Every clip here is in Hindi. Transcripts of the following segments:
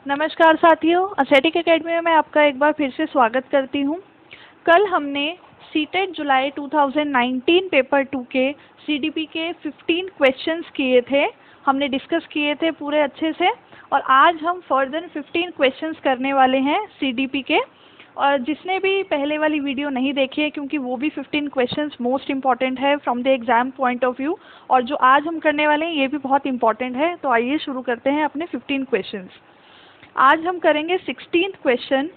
नमस्कार साथियों, एस्थेटिक एकेडमी में मैं आपका एक बार फिर से स्वागत करती हूँ। कल हमने सीटेट जुलाई 2019 पेपर 2 के सीडीपी के 15 क्वेश्चंस किए थे, हमने डिस्कस किए थे पूरे अच्छे से। और आज हम फर्दर 15 क्वेश्चंस करने वाले हैं सीडीपी के। और जिसने भी पहले वाली वीडियो नहीं देखी है, क्योंकि वो भी 15 क्वेश्चंस मोस्ट इम्पॉर्टेंट है from the exam point of view, और जो आज हम करने वाले हैं ये भी बहुत इंपॉर्टेंट है। तो आइए शुरू करते हैं अपने 15 क्वेश्चंस। आज हम करेंगे 16th क्वेश्चन,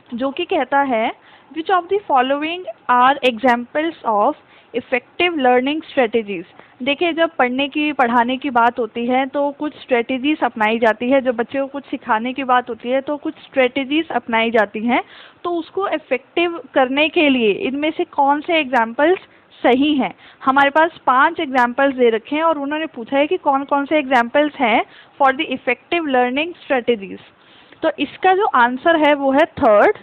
जो कि कहता है which of the following are examples of effective learning strategies. देखिए, जब पढ़ाने की बात होती है तो कुछ स्ट्रेटेजीज अपनाई जाती है, जब बच्चे को कुछ सिखाने की बात होती है तो कुछ स्ट्रेटेजीज अपनाई जाती हैं। तो उसको इफेक्टिव करने के लिए इनमें से कौन से एग्जाम्पल्स सही हैं। हमारे पास 5 एग्जाम्पल्स दे रखे हैं और उन्होंने पूछा है कि कौन कौन से एग्जाम्पल्स हैं for the effective learning strategies. तो इसका जो आंसर है वो है third,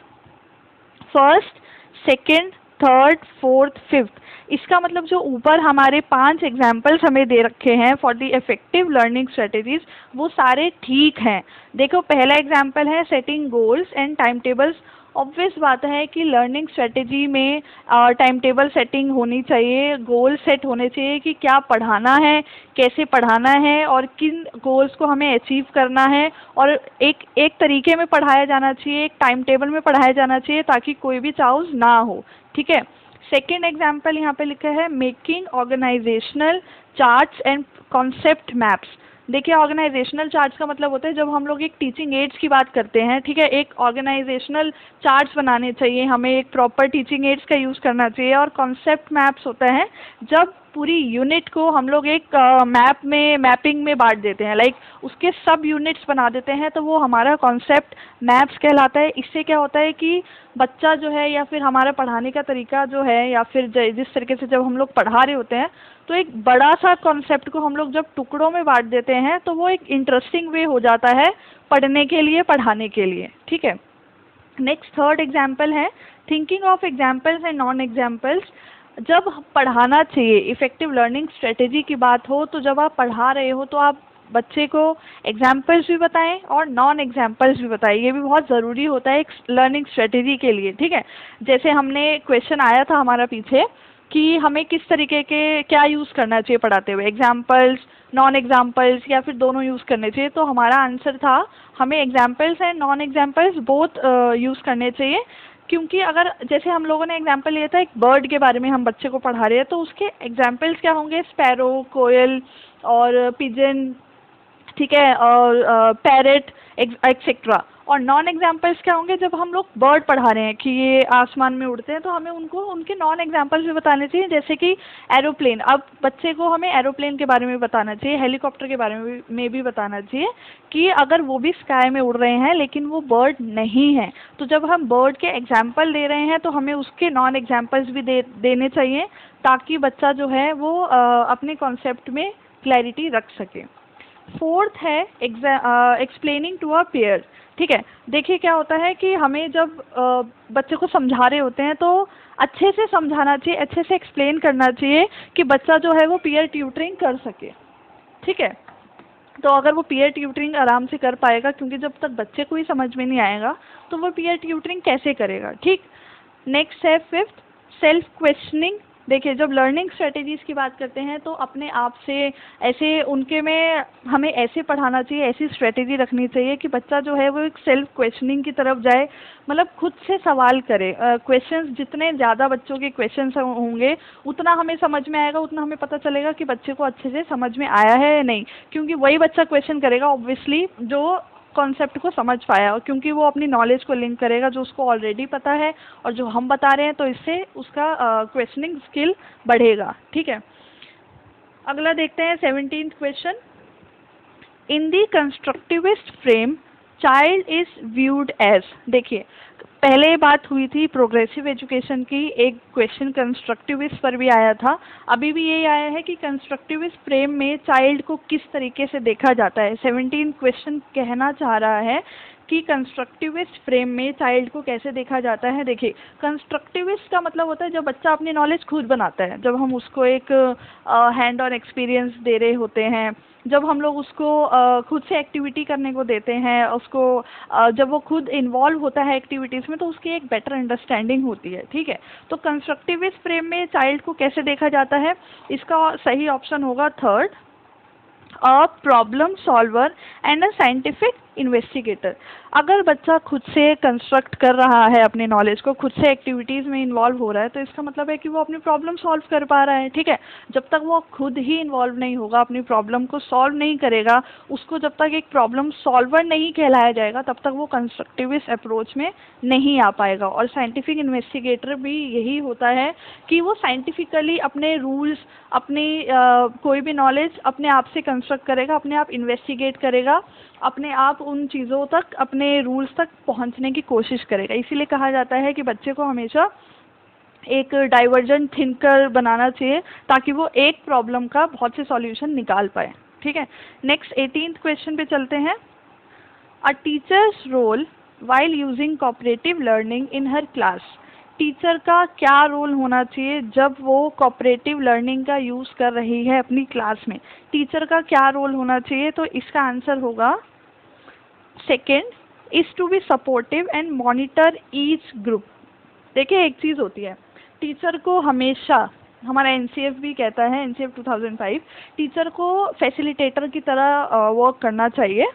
first, second, third, fourth, fifth. इसका मतलब जो ऊपर हमारे 5 एग्जाम्पल्स हमें दे रखे हैं for the effective learning strategies, वो सारे ठीक हैं। देखो, पहला एग्जाम्पल है setting goals and time tables. Obvious बात है कि लर्निंग स्ट्रेटेजी में टाइम टेबल सेटिंग होनी चाहिए, गोल सेट होने चाहिए कि क्या पढ़ाना है, कैसे पढ़ाना है और किन गोल्स को हमें अचीव करना है। और एक तरीके में पढ़ाया जाना चाहिए, एक टाइम टेबल में पढ़ाया जाना चाहिए, ताकि कोई भी चाउज ना हो। ठीक है। सेकेंड एग्जाम्पल यहाँ पे लिखा है making organisational charts and concept maps. देखिए, ऑर्गेनाइजेशनल चार्ट्स का मतलब होता है जब हम लोग एक टीचिंग एड्स की बात करते हैं, ठीक है, एक ऑर्गेनाइजेशनल चार्ट्स बनाने चाहिए, हमें एक प्रॉपर टीचिंग एड्स का यूज़ करना चाहिए। और कॉन्सेप्ट मैप्स होता है जब पूरी यूनिट को हम लोग एक मैपिंग में बांट देते हैं, लाइक उसके सब यूनिट्स बना देते हैं, तो वो हमारा कॉन्सेप्ट मैप्स कहलाता है। इससे क्या होता है कि बच्चा जो है या फिर हमारा पढ़ाने का तरीका जो है, या फिर जिस तरीके से जब हम लोग पढ़ा रहे होते हैं, तो एक बड़ा सा कॉन्सेप्ट को हम लोग जब टुकड़ों में बांट देते हैं तो वो एक इंटरेस्टिंग वे हो जाता है पढ़ने के लिए, पढ़ाने के लिए। ठीक है। नेक्स्ट थर्ड एग्जाम्पल है thinking of examples and non examples. जब पढ़ाना चाहिए, इफेक्टिव लर्निंग स्ट्रेटेजी की बात हो, तो जब आप पढ़ा रहे हो तो आप बच्चे को एग्जाम्पल्स भी बताएं और नॉन एग्जाम्पल्स भी बताएं। ये भी बहुत ज़रूरी होता है एक लर्निंग स्ट्रेटेजी के लिए। ठीक है। जैसे हमने क्वेश्चन आया था हमारा पीछे कि हमें किस तरीके के क्या यूज़ करना चाहिए पढ़ाते हुए, एग्जाम्पल्स, नॉन एग्जाम्पल्स या फिर दोनों यूज़ करने चाहिए। तो हमारा आंसर था हमें examples and non examples both use करने चाहिए। क्योंकि अगर जैसे हम लोगों ने एग्जाम्पल लिया था एक बर्ड के बारे में, हम बच्चे को पढ़ा रहे हैं, तो उसके एग्जाम्पल्स क्या होंगे, स्पैरो, कोयल और पिजन, ठीक है, और पैरेट एक्सेट्रा। और नॉन एग्जाम्पल्स क्या होंगे, जब हम लोग बर्ड पढ़ा रहे हैं कि ये आसमान में उड़ते हैं, तो हमें उनको उनके नॉन एग्जाम्पल्स भी बताने चाहिए, जैसे कि एरोप्लेन। अब बच्चे को हमें एरोप्लेन के बारे में बताना चाहिए, हेलीकॉप्टर के बारे में भी बताना चाहिए कि अगर वो भी स्काई में उड़ रहे हैं लेकिन वो बर्ड नहीं है, तो जब हम बर्ड के एग्जाम्पल दे रहे हैं तो हमें उसके नॉन एग्जाम्पल्स भी देने चाहिए, ताकि बच्चा जो है वो अपने कॉन्सेप्ट में क्लैरिटी रख सके। फोर्थ है एक्सप्लेनिंग टू अ पेयर। ठीक है। देखिए, क्या होता है कि हमें जब बच्चे को समझा रहे होते हैं तो अच्छे से समझाना चाहिए, अच्छे से एक्सप्लेन करना चाहिए कि बच्चा जो है वो पीयर ट्यूटरिंग कर सके। ठीक है। तो अगर वो पीयर ट्यूटरिंग आराम से कर पाएगा, क्योंकि जब तक बच्चे को ही समझ में नहीं आएगा तो वो पीयर ट्यूटरिंग कैसे करेगा। ठीक। नेक्स्ट है फिफ्थ, सेल्फ क्वेश्चनिंग। देखिए, जब लर्निंग स्ट्रेटेजीज़ की बात करते हैं तो अपने आप से ऐसे उनके में हमें ऐसे पढ़ाना चाहिए, ऐसी स्ट्रेटेजी रखनी चाहिए कि बच्चा जो है वो एक सेल्फ क्वेश्चनिंग की तरफ जाए, मतलब खुद से सवाल करे। क्वेश्चंस जितने ज़्यादा बच्चों के क्वेश्चंस होंगे उतना हमें समझ में आएगा, उतना हमें पता चलेगा कि बच्चे को अच्छे से समझ में आया है या नहीं। क्योंकि वही बच्चा क्वेश्चन करेगा ऑब्वियसली जो कॉन्सेप्ट को समझ पाया, क्योंकि वो अपनी नॉलेज को लिंक करेगा जो उसको ऑलरेडी पता है और जो हम बता रहे हैं, तो इससे उसका क्वेश्चनिंग स्किल बढ़ेगा। ठीक है। अगला देखते हैं 17th question. In the constructivist frame child is viewed as. देखिए, पहले बात हुई थी प्रोग्रेसिव एजुकेशन की, एक क्वेश्चन कंस्ट्रक्टिविस्ट पर भी आया था, अभी भी यही आया है कि कंस्ट्रक्टिविस्ट फ्रेम में चाइल्ड को किस तरीके से देखा जाता है। 17 क्वेश्चन कहना चाह रहा है कि कंस्ट्रक्टिविस्ट फ्रेम में चाइल्ड को कैसे देखा जाता है। देखिए, कंस्ट्रक्टिविस्ट का मतलब होता है जब बच्चा अपनी नॉलेज खुद बनाता है, जब हम उसको एक हैंड ऑन एक्सपीरियंस दे रहे होते हैं, जब हम लोग उसको खुद से एक्टिविटी करने को देते हैं, उसको जब वो खुद इन्वॉल्व होता है एक्टिविटीज़ में, तो उसकी एक बेटर अंडरस्टैंडिंग होती है। ठीक है, तो कंस्ट्रक्टिविस्ट फ्रेम में चाइल्ड को कैसे देखा जाता है, इसका सही ऑप्शन होगा third, a problem solver and a scientific investigator. अगर बच्चा खुद से कंस्ट्रक्ट कर रहा है अपने नॉलेज को, खुद से एक्टिविटीज़ में इन्वॉल्व हो रहा है, तो इसका मतलब है कि वो अपनी प्रॉब्लम सॉल्व कर पा रहा है। ठीक है, जब तक वो खुद ही इन्वॉल्व नहीं होगा, अपनी प्रॉब्लम को सॉल्व नहीं करेगा, उसको जब तक एक प्रॉब्लम सॉल्वर नहीं कहलाया जाएगा, तब तक वो कंस्ट्रक्टिविस्ट अप्रोच में नहीं आ पाएगा। और साइंटिफिक इन्वेस्टिगेटर भी यही होता है कि वो साइंटिफिकली अपने रूल्स, अपनी कोई भी नॉलेज अपने आप से कंस्ट्रक्ट करेगा, अपने आप इन्वेस्टिगेट करेगा, अपने आप उन चीज़ों तक, अपने रूल्स तक पहुंचने की कोशिश करेगा। इसीलिए कहा जाता है कि बच्चे को हमेशा एक डाइवर्जेंट थिंकर बनाना चाहिए, ताकि वो एक प्रॉब्लम का बहुत से सॉल्यूशन निकाल पाए। ठीक है, नेक्स्ट 18th क्वेश्चन पे चलते हैं। A teacher's role while using cooperative learning in her class. Teacher का क्या रोल होना चाहिए जब वो कोऑपरेटिव लर्निंग का यूज़ कर रही है अपनी क्लास में। टीचर का क्या रोल होना चाहिए, तो इसका आंसर होगा second, is to be supportive and monitor each group. देखिए, एक चीज़ होती है, टीचर को हमेशा, हमारा एनसीएफ भी कहता है, एनसीएफ 2005, टीचर को फैसिलिटेटर की तरह वर्क करना चाहिए।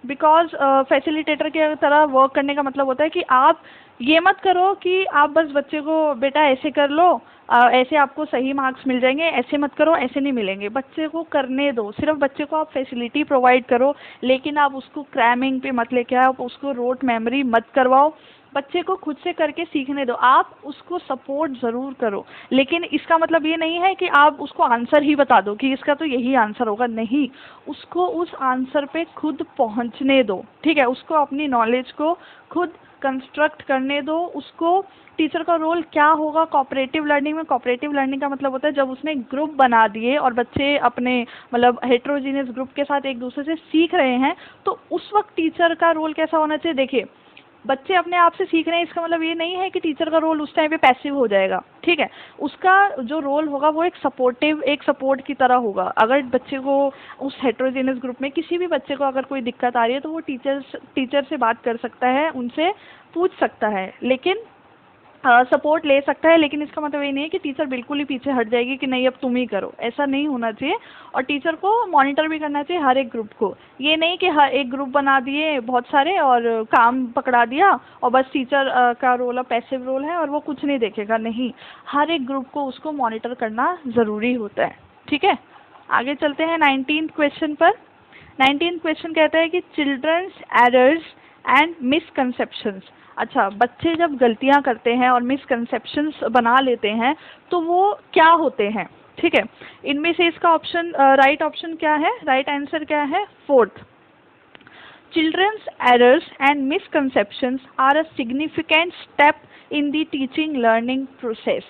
बिकॉज फैसिलिटेटर की तरह वर्क करने का मतलब होता है कि आप ये मत करो कि आप बस बच्चे को बेटा ऐसे कर लो, ऐसे आपको सही मार्क्स मिल जाएंगे, ऐसे मत करो, ऐसे नहीं मिलेंगे। बच्चे को करने दो, सिर्फ बच्चे को आप फैसिलिटी प्रोवाइड करो, लेकिन आप उसको क्रैमिंग पे मत लेके आओ, आप उसको रोट मेमोरी मत करवाओ। बच्चे को खुद से करके सीखने दो, आप उसको सपोर्ट ज़रूर करो, लेकिन इसका मतलब ये नहीं है कि आप उसको आंसर ही बता दो कि इसका तो यही आंसर होगा। नहीं, उसको उस आंसर पे खुद पहुंचने दो। ठीक है, उसको अपनी नॉलेज को खुद कंस्ट्रक्ट करने दो। उसको, टीचर का रोल क्या होगा कोऑपरेटिव लर्निंग में? कोऑपरेटिव लर्निंग का मतलब होता है जब उसने ग्रुप बना दिए और बच्चे अपने मतलब हेट्रोजीनियस ग्रुप के साथ एक दूसरे से सीख रहे हैं, तो उस वक्त टीचर का रोल कैसा होना चाहिए? देखिए, बच्चे अपने आप से सीख रहे हैं, इसका मतलब ये नहीं है कि टीचर का रोल उस टाइम पे पैसिव हो जाएगा। ठीक है, उसका जो रोल होगा वो एक सपोर्टिव, एक सपोर्ट की तरह होगा। अगर बच्चे को, उस हेट्रोजेनियस ग्रुप में किसी भी बच्चे को अगर कोई दिक्कत आ रही है, तो वो टीचर से बात कर सकता है, उनसे पूछ सकता है, लेकिन सपोर्ट ले सकता है। लेकिन इसका मतलब ये नहीं है कि टीचर बिल्कुल ही पीछे हट जाएगी कि नहीं अब तुम ही करो, ऐसा नहीं होना चाहिए। और टीचर को मॉनिटर भी करना चाहिए हर एक ग्रुप को। ये नहीं कि हर एक ग्रुप बना दिए बहुत सारे और काम पकड़ा दिया और बस टीचर का रोल अब पैसिव रोल है और वो कुछ नहीं देखेगा। नहीं, हर एक ग्रुप को उसको मॉनिटर करना ज़रूरी होता है। ठीक है, आगे चलते हैं 19th क्वेश्चन पर। 19th क्वेश्चन कहता है कि चिल्ड्रंस एरर्स एंड मिसकंसेप्शंस। अच्छा, बच्चे जब गलतियां करते हैं और मिसकंसेप्शंस बना लेते हैं, तो वो क्या होते हैं? ठीक है, इनमें से इसका ऑप्शन, राइट ऑप्शन क्या है, राइट आंसर क्या है? Fourth, children's errors and misconceptions are a significant step in the teaching learning process.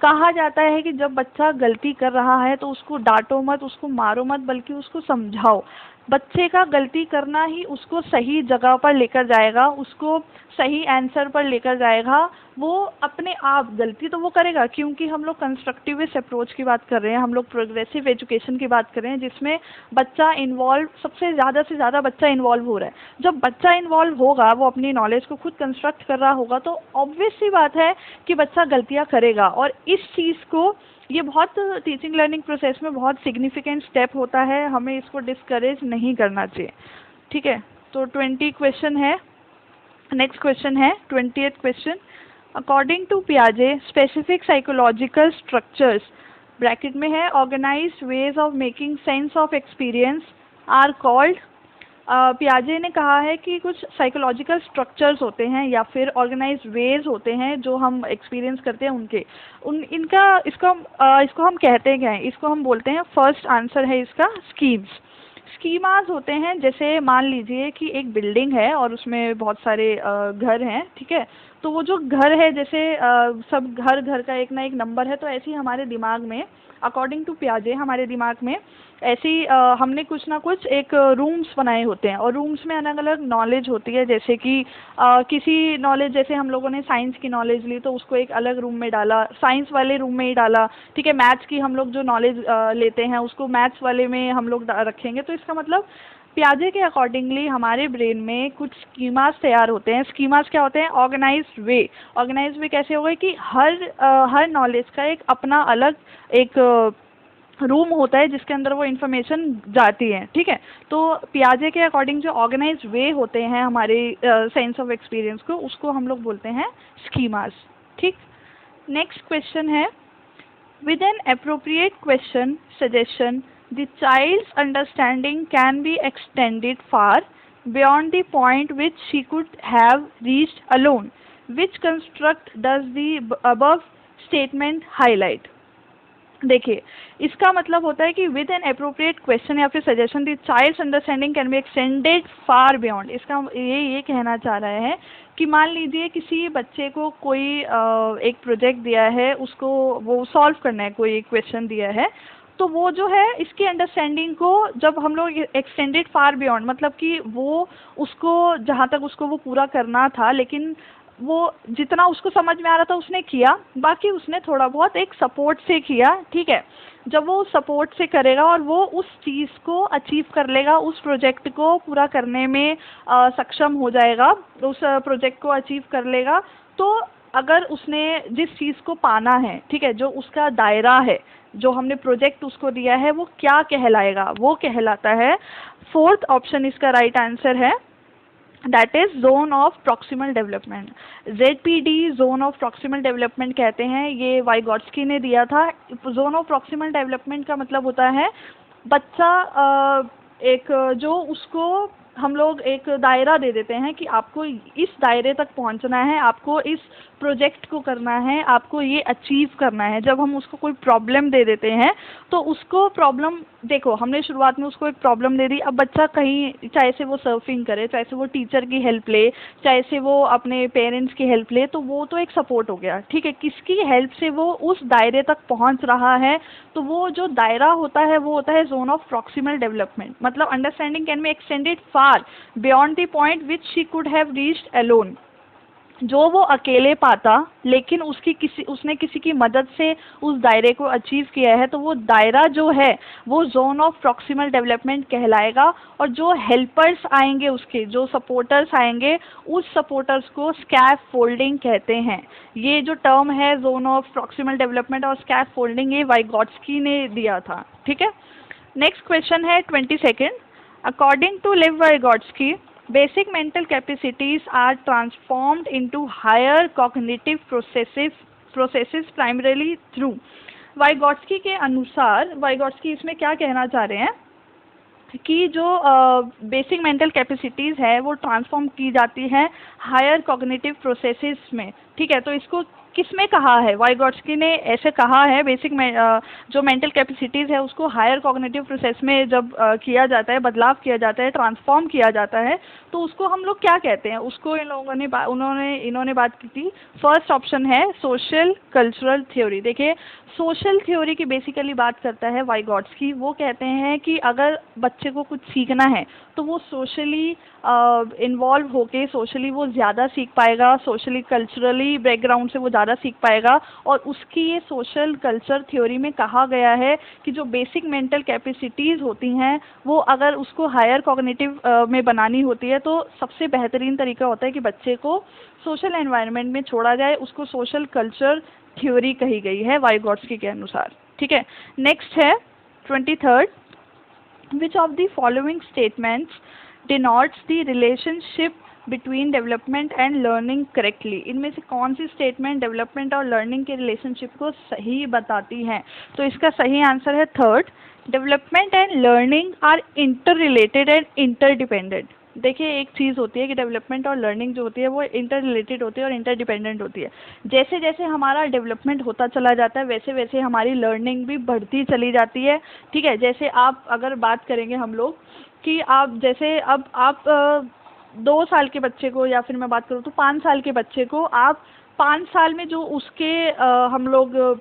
कहा जाता है कि जब बच्चा गलती कर रहा है तो उसको डांटो मत, उसको मारो मत, बल्कि उसको समझाओ। बच्चे का गलती करना ही उसको सही जगह पर लेकर जाएगा, उसको सही आंसर पर लेकर जाएगा। वो अपने आप, गलती तो वो करेगा, क्योंकि हम लोग कंस्ट्रक्टिविस्ट अप्रोच की बात कर रहे हैं, हम लोग प्रोग्रेसिव एजुकेशन की बात कर रहे हैं, जिसमें बच्चा इन्वॉल्व, सबसे ज़्यादा बच्चा इन्वॉल्व हो रहा है। जब बच्चा इन्वॉल्व होगा, वो अपनी नॉलेज को खुद कंस्ट्रक्ट कर रहा होगा, तो ऑब्वियस सी बात है कि बच्चा गलतियाँ करेगा। और इस चीज़ को, ये बहुत टीचिंग लर्निंग प्रोसेस में बहुत सिग्निफिकेंट स्टेप होता है, हमें इसको डिस्करेज नहीं करना चाहिए। ठीक है, तो 20 क्वेश्चन है। नेक्स्ट क्वेश्चन है 20th क्वेश्चन। अकॉर्डिंग टू पियाजे, स्पेसिफिक साइकोलॉजिकल स्ट्रक्चर्स, ब्रैकेट में है, organised ways of making sense of experience are called. पियाजे ने कहा है कि कुछ साइकोलॉजिकल स्ट्रक्चर्स होते हैं या फिर ऑर्गेनाइज्ड वेज होते हैं जो हम एक्सपीरियंस करते हैं उनके, इसको हम कहते हैं क्या है? इसको हम बोलते हैं, फर्स्ट आंसर है इसका स्कीम्स। स्कीमास होते हैं, जैसे मान लीजिए कि एक बिल्डिंग है और उसमें बहुत सारे घर हैं, ठीक है। तो वो जो घर है, जैसे सब घर घर का एक ना एक नंबर है, तो ऐसे ही हमारे दिमाग में, अकॉर्डिंग टू पियाजे, हमारे दिमाग में ऐसी हमने कुछ ना कुछ एक रूम्स बनाए होते हैं, और रूम्स में अलग अलग नॉलेज होती है। जैसे कि किसी नॉलेज, जैसे हम लोगों ने साइंस की नॉलेज ली तो उसको एक अलग रूम में डाला, साइंस वाले रूम में ही डाला, ठीक है। मैथ्स की हम लोग जो नॉलेज लेते हैं उसको मैथ्स वाले में हम लोग रखेंगे। तो इसका मतलब पियाजे के अकॉर्डिंगली हमारे ब्रेन में कुछ स्कीमास तैयार होते हैं। स्कीमास क्या होते हैं? ऑर्गेनाइज्ड वे। ऑर्गेनाइज्ड वे कैसे होगा कि हर नॉलेज का एक अपना अलग एक रूम होता है जिसके अंदर वो इन्फॉर्मेशन जाती है, ठीक है। तो पियाजे के अकॉर्डिंग जो ऑर्गेनाइज्ड वे होते हैं हमारे सेंस ऑफ एक्सपीरियंस को, उसको हम लोग बोलते हैं स्कीमास, ठीक। नेक्स्ट क्वेश्चन है, with an appropriate question suggestion, the child's understanding can be extended far beyond the point which she could have reached alone. Which construct does the above statement highlight? देखिए, इसका मतलब होता है कि विद एन अप्रोप्रिएट क्वेश्चन या फिर suggestion the child's understanding can be extended far beyond. इसका ये कहना चाह रहा है कि मान लीजिए किसी बच्चे को कोई एक प्रोजेक्ट दिया है, उसको वो सॉल्व करना है, कोई एक क्वेश्चन दिया है, तो वो जो है इसकी अंडरस्टैंडिंग को जब हम लोग एक्सटेंडेड फार बियॉन्ड, मतलब कि वो उसको जहाँ तक उसको वो पूरा करना था, लेकिन वो जितना उसको समझ में आ रहा था उसने किया, बाकी उसने थोड़ा बहुत एक सपोर्ट से किया, ठीक है। जब वो सपोर्ट से करेगा और वो उस चीज़ को अचीव कर लेगा, उस प्रोजेक्ट को पूरा करने में सक्षम हो जाएगा, उस प्रोजेक्ट को अचीव कर लेगा, तो अगर उसने जिस चीज़ को पाना है, ठीक है, जो उसका दायरा है, जो हमने प्रोजेक्ट उसको दिया है, वो क्या कहलाएगा? वो कहलाता है, फोर्थ ऑप्शन इसका राइट आंसर है, that is zone of proximal development. ZPD zone of proximal development कहते हैं, ये वाइगॉट्स्की ने दिया था। जोन ऑफ प्रॉक्सिमल डेवलपमेंट का मतलब होता है बच्चा एक जो उसको हम लोग एक दायरा दे देते हैं कि आपको इस दायरे तक पहुंचना है, आपको इस प्रोजेक्ट को करना है, आपको ये अचीव करना है। जब हम उसको कोई प्रॉब्लम दे देते हैं तो उसको प्रॉब्लम, देखो हमने शुरुआत में उसको एक प्रॉब्लम दे दी, अब बच्चा कहीं, चाहे से वो सर्फिंग करे, चाहे से वो टीचर की हेल्प ले, चाहे से वो अपने पेरेंट्स की हेल्प ले, तो वो तो एक सपोर्ट हो गया, ठीक है। किसकी हेल्प से वो उस दायरे तक पहुंच रहा है, तो वो जो दायरा होता है वो होता है जोन ऑफ प्रॉक्सिमल डेवलपमेंट। मतलब understanding can be extended far beyond the point which she could have reached alone. जो वो अकेले पाता, लेकिन उसने किसी की मदद से उस दायरे को अचीव किया है, तो वो दायरा जो है वो जोन ऑफ प्रॉक्सिमल डेवलपमेंट कहलाएगा। और जो हेल्पर्स आएंगे, उसके जो सपोर्टर्स आएंगे, उस सपोर्टर्स को स्कैफ फोल्डिंग कहते हैं। ये जो टर्म है जोन ऑफ प्रॉक्सिमल डेवलपमेंट और स्कैफ फोल्डिंग, ये वाइगॉट्स्की ने दिया था, ठीक है। नेक्स्ट क्वेश्चन है 22nd, according to Lev Vygotsky, basic mental capacities are transformed into higher cognitive processes primarily through। वाइगॉट्स्की के अनुसार, वाइगॉट्स्की इसमें क्या कहना चाह रहे हैं कि जो बेसिक मेंटल कैपेसिटीज़ है वो ट्रांसफॉर्म की जाती है हायर कॉग्निटिव प्रोसेसेस में, ठीक है। तो इसको किसमें कहा है? वाइगॉट्स्की ने ऐसे कहा है, बेसिक जो मेंटल कैपेसिटीज़ है उसको हायर कॉग्निटिव प्रोसेस में जब किया जाता है, बदलाव किया जाता है, ट्रांसफॉर्म किया जाता है, तो उसको हम लोग क्या कहते हैं? उसको इन लोगों ने इन्होंने बात की थी। फर्स्ट ऑप्शन है सोशल कल्चरल थ्योरी। देखिए, सोशल थ्योरी की बेसिकली बात करता है वाइगॉट्स्की। वो कहते हैं कि अगर बच्चे को कुछ सीखना है तो वो सोशली इन्वॉल्व होके सोशली वो ज़्यादा सीख पाएगा, सोशली कल्चरली बैकग्राउंड से वो ज़्यादा सीख पाएगा। और उसकी ये सोशल कल्चर थ्योरी में कहा गया है कि जो बेसिक मेंटल कैपेसिटीज़ होती हैं वो अगर उसको हायर कॉग्निटिव में बनानी होती है तो सबसे बेहतरीन तरीका होता है कि बच्चे को सोशल एनवायरनमेंट में छोड़ा जाए। उसको सोशल कल्चर थ्योरी कही गई है वाइगॉट्स्की के अनुसार, ठीक है। नेक्स्ट है 23rd, which of the following statements denotes the relationship between development and learning correctly. इनमें से कौन सी स्टेटमेंट डेवलपमेंट और लर्निंग के रिलेशनशिप को सही बताती हैं? तो इसका सही आंसर है 3rd, development and learning are interrelated and interdependent. देखिए एक चीज़ होती है कि डेवलपमेंट और लर्निंग जो होती है वो इंटर रिलेटेड होती है और इंटर डिपेंडेंट होती है। जैसे जैसे हमारा डेवलपमेंट होता चला जाता है वैसे वैसे हमारी लर्निंग भी बढ़ती चली जाती है। ठीक है, जैसे आप अगर बात करेंगे हम लोग कि आप जैसे अब आप 2 साल के बच्चे को या फिर मैं बात करूँ तो 5 साल के बच्चे को आप 5 साल में जो उसके हम लोग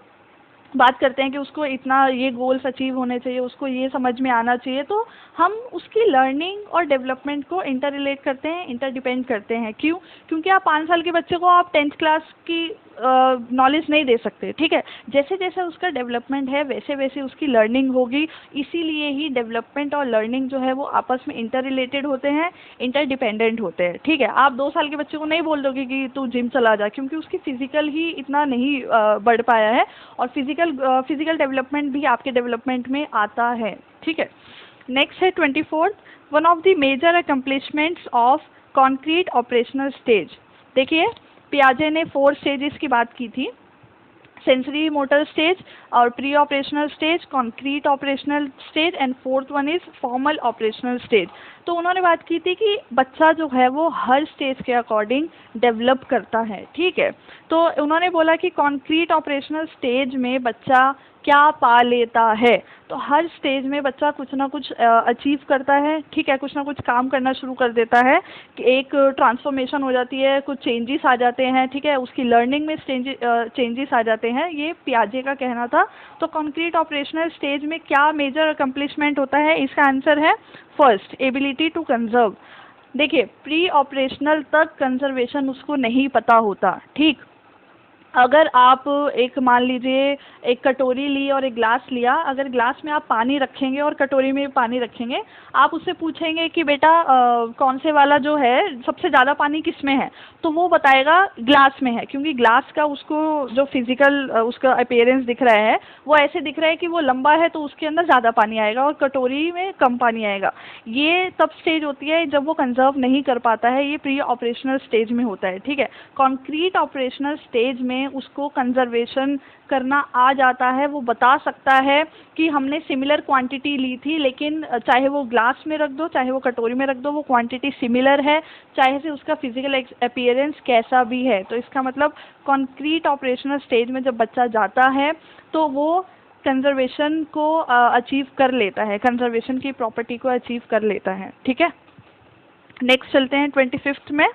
बात करते हैं कि उसको इतना ये गोल्स अचीव होने चाहिए, उसको ये समझ में आना चाहिए, तो हम उसकी लर्निंग और डेवलपमेंट को इंटर रिलेट करते हैं, इंटर डिपेंड करते हैं। क्यों? क्योंकि आप 5 साल के बच्चे को आप 10th क्लास की नॉलेज नहीं दे सकते। ठीक है, जैसे जैसे उसका डेवलपमेंट है वैसे वैसे उसकी लर्निंग होगी। इसीलिए ही डेवलपमेंट और लर्निंग जो है वो आपस में इंटर रिलेटेड होते हैं, इंटर डिपेंडेंट होते हैं। ठीक है, आप 2 साल के बच्चे को नहीं बोल दोगे कि तू जिम चला जा, क्योंकि उसकी फिजिकल ही इतना नहीं बढ़ पाया है, और फिजिकल डेवलपमेंट भी आपके डेवलपमेंट में आता है। ठीक है, नेक्स्ट है 24th, one of the major accomplishments of concrete operational stage. देखिए पियाजे ने 4 स्टेजेस की बात की थी, सेंसरी मोटर स्टेज और pre operational stage, concrete operational stage and 4th one is formal operational stage. तो उन्होंने बात की थी कि बच्चा जो है वो हर स्टेज के अकॉर्डिंग डेवलप करता है। ठीक है, तो उन्होंने बोला कि कॉन्क्रीट ऑपरेशनल स्टेज में बच्चा क्या पा लेता है, तो हर स्टेज में बच्चा कुछ ना कुछ अचीव करता है। ठीक है, कुछ ना कुछ काम करना शुरू कर देता है कि एक ट्रांसफॉर्मेशन हो जाती है, कुछ चेंजेस आ जाते हैं। ठीक है, उसकी लर्निंग में चेंजेस आ जाते हैं, ये पियाजे का कहना था। तो कॉन्क्रीट ऑपरेशनल स्टेज में क्या मेजर अकम्पलिशमेंट होता है, इसका आंसर है फर्स्ट एबिलिटी टू कंजर्व। देखिए प्री ऑपरेशनल तक कंजर्वेशन उसको नहीं पता होता। ठीक, अगर आप एक मान लीजिए एक कटोरी ली और एक ग्लास लिया, अगर ग्लास में आप पानी रखेंगे और कटोरी में पानी रखेंगे, आप उससे पूछेंगे कि बेटा कौन से वाला जो है सबसे ज़्यादा पानी किस में है, तो वो बताएगा ग्लास में है, क्योंकि ग्लास का उसको जो फिजिकल उसका अपीयरेंस दिख रहा है वो ऐसे दिख रहा है कि वो लंबा है तो उसके अंदर ज़्यादा पानी आएगा और कटोरी में कम पानी आएगा। ये तब स्टेज होती है जब वो कंजर्व नहीं कर पाता है, ये प्री ऑपरेशनल स्टेज में होता है। ठीक है, कॉन्क्रीट ऑपरेशनल स्टेज में उसको कंजर्वेशन करना आ जाता है, वो बता सकता है कि हमने सिमिलर क्वांटिटी ली थी, लेकिन चाहे वो ग्लास में रख दो चाहे वो कटोरी में रख दो, वो क्वांटिटी सिमिलर है, चाहे से उसका फिजिकल अपीयरेंस कैसा भी है। तो इसका मतलब कॉन्क्रीट ऑपरेशनल स्टेज में जब बच्चा जाता है तो वो कंजर्वेशन को अचीव कर लेता है, कंजर्वेशन की प्रॉपर्टी को अचीव कर लेता है। ठीक है, नेक्स्ट चलते हैं 25th में।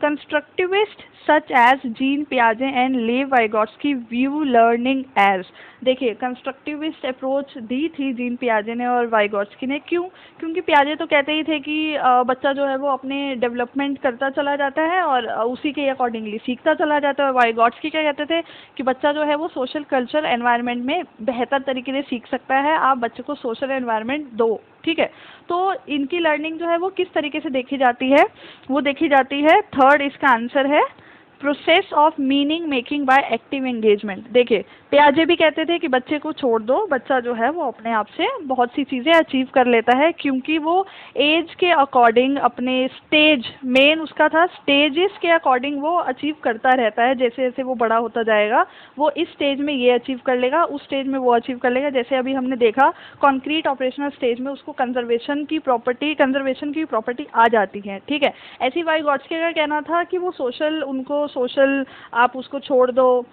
कंस्ट्रक्टिविस्ट सच एज जीन पियाजे and Lev Vygotsky view learning as. देखिए कंस्ट्रक्टिविस्ट अप्रोच दी थी जीन पियाजे ने और वाइगोट्स्की ने। क्यों? क्योंकि पियाजे तो कहते ही थे कि बच्चा जो है वो अपने डेवलपमेंट करता चला जाता है और उसी के अकॉर्डिंगली सीखता चला जाता है। और वाइगोट्स्की क्या कहते थे कि बच्चा जो है वो सोशल कल्चर एनवायरनमेंट में बेहतर तरीके से सीख सकता है, आप बच्चे को सोशल एनवायरनमेंट दो। ठीक है, तो इनकी लर्निंग जो है वो किस तरीके से देखी जाती है, वो देखी जाती है, थर्ड इसका आंसर है process of meaning making by active engagement. देखिए पियाजे भी कहते थे कि बच्चे को छोड़ दो, बच्चा जो है वो अपने आप से बहुत सी चीज़ें अचीव कर लेता है, क्योंकि वो एज के अकॉर्डिंग अपने स्टेज, मेन उसका था स्टेजेस के अकॉर्डिंग वो अचीव करता रहता है। जैसे जैसे वो बड़ा होता जाएगा वो इस स्टेज में ये अचीव कर लेगा, उस स्टेज में वो अचीव कर लेगा। जैसे अभी हमने देखा कॉन्क्रीट ऑपरेशनल स्टेज में उसको कंजर्वेशन की प्रॉपर्टी आ जाती है। ठीक है, ऐसी वाइगोट्स्की का कहना था कि वो सोशल आप उसको छोड़ दो,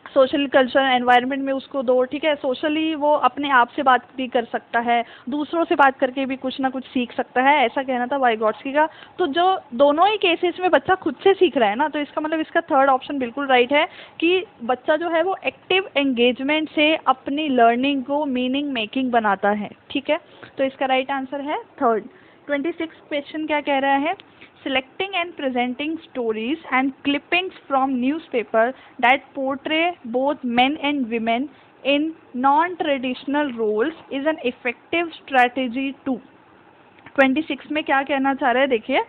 सोशल कल्चर एनवायरनमेंट में उसको दो। ठीक है, सोशली वो अपने आप से बात भी कर सकता है, दूसरों से बात करके भी कुछ ना कुछ सीख सकता है, ऐसा कहना था वाइगोट्स्की का। तो जो दोनों ही केसेस में बच्चा खुद से सीख रहा है ना, तो इसका मतलब इसका थर्ड ऑप्शन बिल्कुल राइट है कि बच्चा जो है वो एक्टिव एंगेजमेंट से अपनी लर्निंग को मीनिंग मेकिंग बनाता है। ठीक है, तो इसका राइट आंसर है थर्ड। 26 क्वेश्चन क्या कह रहा है, selecting and presenting stories and clippings from newspaper that portray both men and women in non-traditional roles is an effective strategy too। 26 में क्या कहना चाह रहा है, देखिए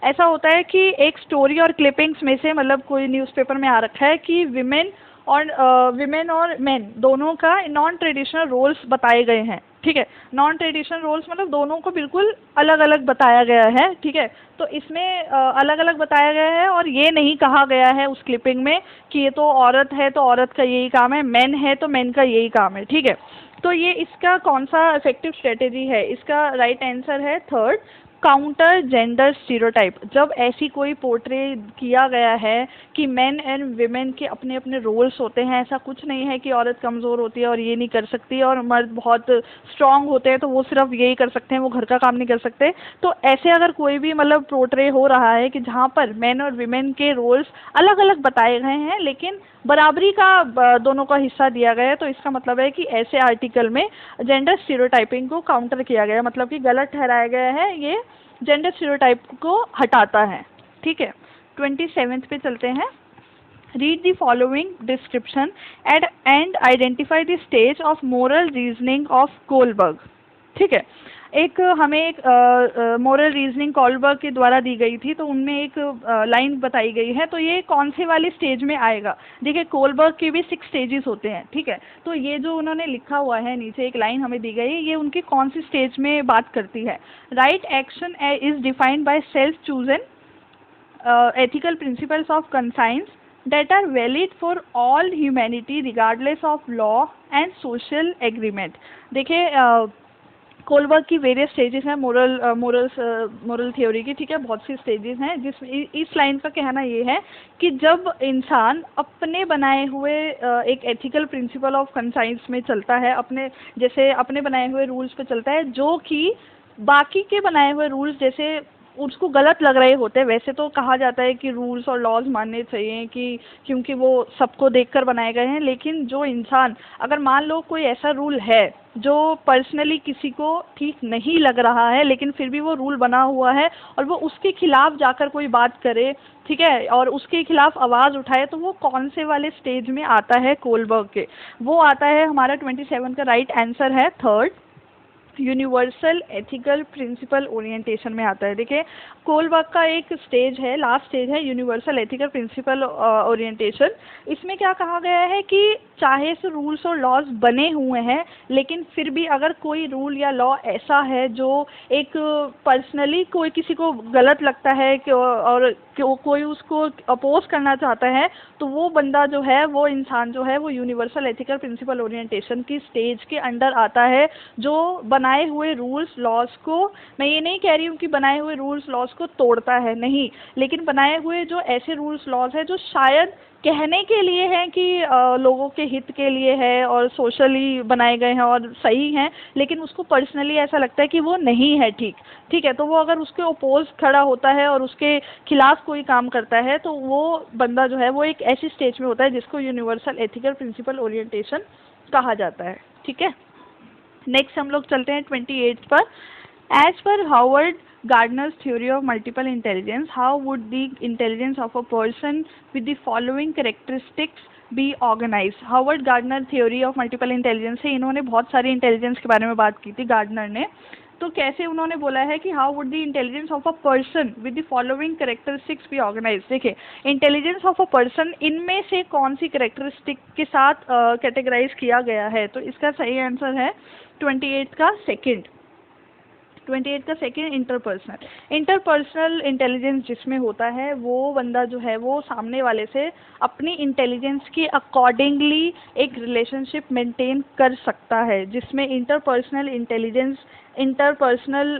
ऐसा होता है कि एक स्टोरी और क्लिपिंग्स में से, मतलब कोई न्यूज़पेपर में आ रखा है कि विमेन और मेन दोनों का नॉन ट्रेडिशनल रोल्स बताए गए हैं। ठीक है, नॉन ट्रेडिशनल रोल्स मतलब दोनों को बिल्कुल अलग अलग बताया गया है। ठीक है, तो इसमें अलग अलग बताया गया है और ये नहीं कहा गया है उस क्लिपिंग में कि ये तो औरत है तो औरत का यही काम है, मैन है तो मैन का यही काम है। ठीक है, तो ये इसका कौन सा इफेक्टिव स्ट्रेटेजी है, इसका राइट आंसर है थर्ड, काउंटर जेंडर स्टीरियोटाइप, जब ऐसी कोई पोर्ट्रे किया गया है कि मेन एंड विमेन के अपने अपने रोल्स होते हैं, ऐसा कुछ नहीं है कि औरत कमज़ोर होती है और ये नहीं कर सकती और मर्द बहुत स्ट्रांग होते हैं तो वो सिर्फ यही कर सकते हैं, वो घर का काम नहीं कर सकते। तो ऐसे अगर कोई भी मतलब पोर्ट्रे हो रहा है कि जहाँ पर मेन और विमेन के रोल्स अलग अलग बताए गए हैं लेकिन बराबरी का दोनों का हिस्सा दिया गया है, तो इसका मतलब है कि ऐसे आर्टिकल में जेंडर स्टीरियोटाइपिंग को काउंटर किया गया है, मतलब कि गलत ठहराया गया है, ये जेंडर स्टीरियोटाइप को हटाता है। ठीक है, 27th पे चलते हैं। Read the following description and identify the stage of moral reasoning of Kohlberg. ठीक है, एक हमें एक मोरल रीजनिंग कोलबर्ग के द्वारा दी गई थी, तो उनमें एक लाइन बताई गई है, तो ये कौन से वाले स्टेज में आएगा। देखिए कोलबर्ग के भी 6 स्टेजेस होते हैं। ठीक है, तो ये जो उन्होंने लिखा हुआ है नीचे एक लाइन हमें दी गई है, ये उनकी कौन सी स्टेज में बात करती है। Right action is defined by self chosen ethical principles of conscience that are valid for all humanity regardless of law and social agreement। देखिए कोलबर्ग की वेरियस स्टेजेस हैं मोरल थ्योरी की। ठीक है, बहुत सी स्टेजेस हैं जिसमें इस लाइन का कहना ये है कि जब इंसान अपने बनाए हुए एक एथिकल प्रिंसिपल ऑफ कंसाइंस में चलता है, अपने जैसे अपने बनाए हुए रूल्स पे चलता है जो कि बाकी के बनाए हुए रूल्स जैसे उसको गलत लग रहे होते हैं। वैसे तो कहा जाता है कि रूल्स और लॉज मानने चाहिए कि क्योंकि वो सबको देखकर बनाए गए हैं, लेकिन जो इंसान अगर मान लो कोई ऐसा रूल है जो पर्सनली किसी को ठीक नहीं लग रहा है लेकिन फिर भी वो रूल बना हुआ है और वो उसके खिलाफ जाकर कोई बात करे, ठीक है, और उसके खिलाफ आवाज़ उठाए, तो वो कौन से वाले स्टेज में आता है कोलबर्ग के। वो आता है हमारा 27 का राइट आंसर है third, universal ethical principle orientation में आता है। देखिए कोलबर्ग का एक स्टेज है, लास्ट स्टेज है यूनिवर्सल एथिकल प्रिंसिपल ओरिएंटेशन। इसमें क्या कहा गया है कि चाहे से रूल्स और लॉज बने हुए हैं लेकिन फिर भी अगर कोई रूल या लॉ ऐसा है जो एक पर्सनली कोई किसी को गलत लगता है कि और कोई उसको अपोज करना चाहता है, तो वो बंदा जो है, वो इंसान जो है, वो यूनिवर्सल एथिकल प्रिंसिपल ओरिएंटेशन की स्टेज के अंडर आता है, जो बनाए हुए रूल्स लॉज को, मैं ये नहीं कह रही हूँ कि बनाए हुए रूल्स लॉज को तोड़ता है, नहीं, लेकिन बनाए हुए जो ऐसे रूल्स लॉज है जो शायद कहने के लिए हैं कि लोगों के हित के लिए है और सोशली बनाए गए हैं और सही हैं, लेकिन उसको पर्सनली ऐसा लगता है कि वो नहीं है ठीक। ठीक है, तो वो अगर उसके ओपोज खड़ा होता है और उसके खिलाफ कोई काम करता है तो वो बंदा जो है वो एक ऐसी स्टेज में होता है जिसको यूनिवर्सल एथिकल प्रिंसिपल ओरिएंटेशन कहा जाता है। ठीक है, नेक्स्ट हम लोग चलते हैं 28 पर। As per Howard Gardner's theory of multiple intelligence, how would the intelligence of a person with the following characteristics be organized? Howard Gardner theory of multiple intelligence है, इन्होंने बहुत सारी इंटेलिजेंस के बारे में बात की थी गार्डनर ने। तो कैसे उन्होंने बोला है कि how would the intelligence of a person with the following characteristics be organised. देखिए इंटेलिजेंस ऑफ अ पर्सन इनमें से कौन सी कैरेक्टरिस्टिक के साथ कैटेगराइज किया गया है, तो इसका सही आंसर है 28 का सेकेंड। 28 का सेकेंड इंटरपर्सनल इंटेलिजेंस जिसमें होता है वो बंदा जो है वो सामने वाले से अपनी इंटेलिजेंस के अकॉर्डिंगली एक रिलेशनशिप मेंटेन कर सकता है, जिसमें इंटरपर्सनल इंटेलिजेंस इंटरपर्सनल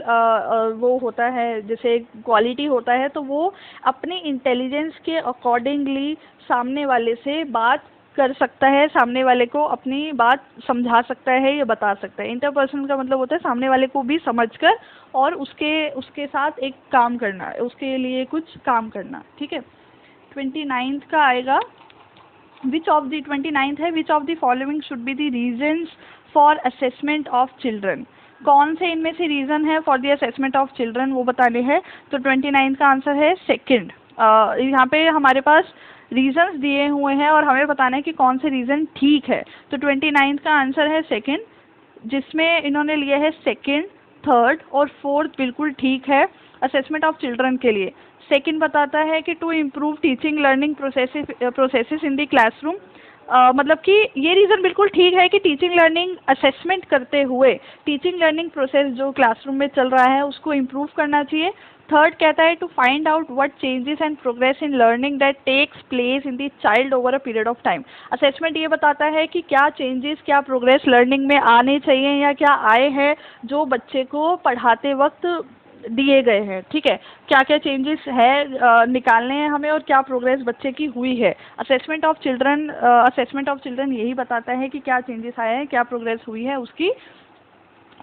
वो होता है जैसे क्वालिटी होता है, तो वो अपनी इंटेलिजेंस के अकॉर्डिंगली सामने वाले से बात कर सकता है, सामने वाले को अपनी बात समझा सकता है या बता सकता है। इंटरपर्सनल का मतलब होता है सामने वाले को भी समझकर और उसके साथ एक काम करना, उसके लिए कुछ काम करना। ठीक है, 29th का आएगा विच ऑफ द 29th है which of the following should be the reasons for assessment of children. कौन से इनमें से रीज़न है for the assessment of children वो बताने हैं, तो 29 का आंसर है सेकंड। यहाँ पे हमारे पास रीजंस दिए हुए हैं और हमें बताना है कि कौन से रीज़न ठीक है, तो 29 का आंसर है सेकंड, जिसमें इन्होंने लिए है सेकंड, थर्ड और फोर्थ बिल्कुल ठीक है असेसमेंट ऑफ चिल्ड्रन के लिए। सेकंड बताता है कि to improve teaching learning processes in the classroom, मतलब कि ये रीज़न बिल्कुल ठीक है कि टीचिंग लर्निंग असेसमेंट करते हुए टीचिंग लर्निंग प्रोसेस जो क्लासरूम में चल रहा है उसको इम्प्रूव करना चाहिए। थर्ड कहता है to find out what changes and progress in learning that takes place in the child over a period of time. Assessment ये बताता है कि क्या चेंजेस, क्या प्रोग्रेस लर्निंग में आने चाहिए या क्या आए हैं जो बच्चे को पढ़ाते वक्त दिए गए हैं, ठीक है। क्या क्या चेंजेस है निकालने हैं हमें और क्या प्रोग्रेस बच्चे की हुई है। असेसमेंट ऑफ चिल्ड्रन यही बताता है कि क्या चेंजेस आए हैं, क्या प्रोग्रेस हुई है उसकी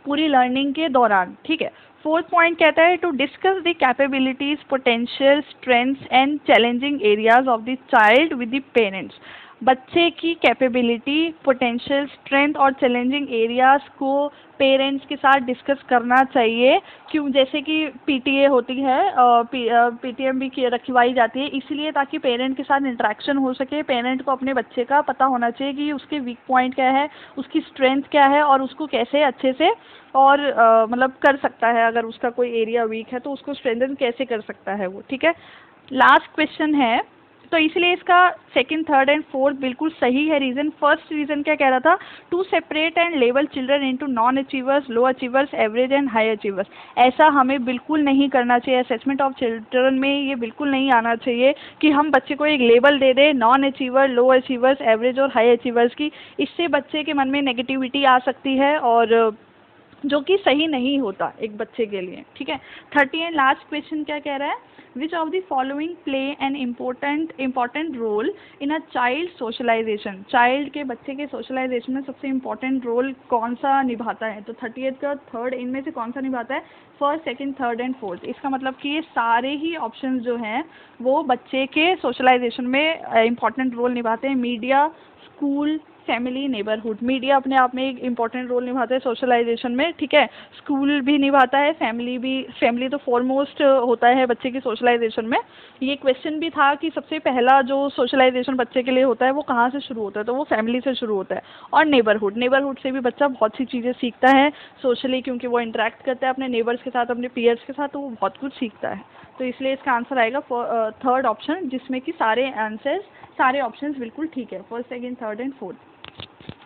पूरी लर्निंग के दौरान, ठीक है। फोर्थ पॉइंट कहता है to discuss the capabilities, potential, strengths and challenging areas of the child with the parents. बच्चे की कैपेबिलिटी, पोटेंशियल, स्ट्रेंथ और चैलेंजिंग एरियाज को पेरेंट्स के साथ डिस्कस करना चाहिए। क्यों, जैसे कि पीटीए होती है, पीटीएम भी रखवाई जाती है, इसलिए ताकि पेरेंट के साथ इंटरेक्शन हो सके। पेरेंट को अपने बच्चे का पता होना चाहिए कि उसके वीक पॉइंट क्या है, उसकी स्ट्रेंथ क्या है और उसको कैसे अच्छे से और मतलब कर सकता है। अगर उसका कोई एरिया वीक है तो उसको स्ट्रेंथन कैसे कर सकता है वो, ठीक है। लास्ट क्वेश्चन है, तो इसलिए इसका सेकंड, थर्ड एंड फोर्थ बिल्कुल सही है रीज़न। फर्स्ट रीज़न क्या कह रहा था, to separate and level children into non achievers, low achievers, average and high achievers. ऐसा हमें बिल्कुल नहीं करना चाहिए। असेसमेंट ऑफ चिल्ड्रन में ये बिल्कुल नहीं आना चाहिए कि हम बच्चे को एक लेवल दे दें, नॉन अचीवर, लो अचीवर्स, एवरेज और हाई अचीवर्स की। इससे बच्चे के मन में नेगेटिविटी आ सकती है और जो कि सही नहीं होता एक बच्चे के लिए, ठीक है। 30 एंड लास्ट क्वेश्चन क्या कह रहा है, which of the following play an important role in a child socialisation. Child के, बच्चे के सोशलाइजेशन में सबसे इम्पोर्टेंट रोल कौन सा निभाता है। तो 30th का थर्ड, इनमें से कौन सा निभाता है, first, second, third and fourth. इसका मतलब कि ये सारे ही ऑप्शन जो हैं वो बच्चे के सोशलाइजेशन में इम्पोर्टेंट रोल निभाते हैं। Media, school, family, neighbourhood. Media अपने आप में एक इम्पॉर्टेंट रोल निभाता है सोशलाइजेशन में, ठीक है। स्कूल भी निभाता है, फैमिली तो फॉरमोस्ट होता है बच्चे की सोशलाइजेशन में। ये क्वेश्चन भी था कि सबसे पहला जो सोशलाइजेशन बच्चे के लिए होता है वो कहाँ से शुरू होता है, तो वो फैमिली से शुरू होता है। और नेबरहुड से भी बच्चा बहुत सी चीज़ें सीखता है सोशली, क्योंकि वो इंटरेक्ट करता है अपने नेबर्स के साथ, अपने पीयर्स के साथ, तो वो बहुत कुछ सीखता है। तो इसलिए इसका आंसर आएगा थर्ड ऑप्शन, जिसमें कि सारे ऑप्शंस बिल्कुल ठीक है, first, second, third and fourth.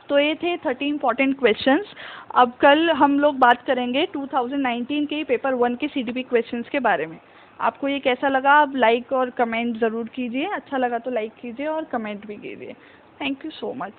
तो ये थे 30 इंपॉर्टेंट क्वेश्चंस। अब कल हम लोग बात करेंगे 2019 के पेपर 1 के सीडीपी क्वेश्चंस के बारे में। आपको ये कैसा लगा, आप लाइक और कमेंट ज़रूर कीजिए। अच्छा लगा तो लाइक कीजिए और कमेंट भी कीजिए। Thank you so much.